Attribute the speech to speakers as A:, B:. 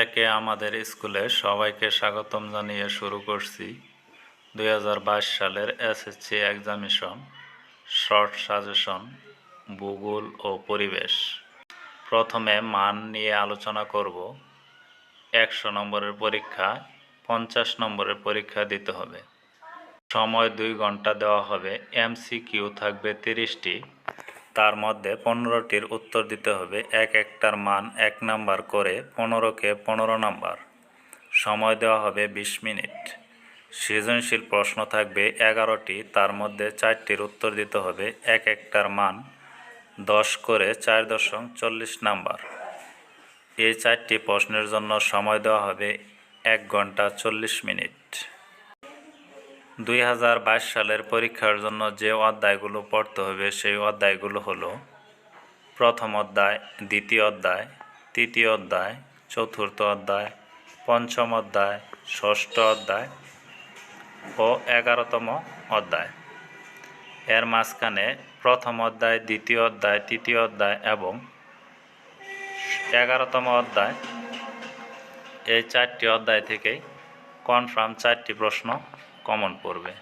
A: একে আমাদের স্কুলে সবাইকে স্বাগতম জানিয়ে শুরু করছি 2022 সালের এসএসসি এক্সামিনেশন শর্ট সাজেশন ভূগোল ও পরিবেশ। প্রথমে মান নিয়ে আলোচনা করব। 100 নম্বরের পরীক্ষা 50 নম্বরের পরীক্ষা দিতে হবে। সময় 2 ঘন্টা দেওয়া হবে। এমসিকিউ থাকবে 30টি, তার মধ্যে 15টির উত্তর দিতে হবে। একটার মান 1 নাম্বার করে 15কে 15 নাম্বার। সময় দেওয়া হবে 20 মিনিট। সৃজনশীল প্রশ্ন থাকবে 11টি, তার মধ্যে 4টির উত্তর দিতে হবে। একটার মান 10 করে 4.40 নাম্বার। এই 4টি প্রশ্নের জন্য সময় দেওয়া হবে 1 ঘন্টা 40 মিনিট। 2022 সালের পরীক্ষার জন্য যে অধ্যায়গুলো পড়তে হবে সেই অধ্যায়গুলো হলো: প্রথম অধ্যায়, দ্বিতীয় অধ্যায়, তৃতীয় অধ্যায়, চতুর্থ অধ্যায়, পঞ্চম অধ্যায়, ষষ্ঠ অধ্যায় ও 11তম অধ্যায়। এর মাঝখানে প্রথম অধ্যায়, দ্বিতীয় অধ্যায়, তৃতীয় অধ্যায় এবং 11তম অধ্যায়, এই 4টি অধ্যায় থেকেই কনফার্ম 4টি প্রশ্ন কমন পড়বে।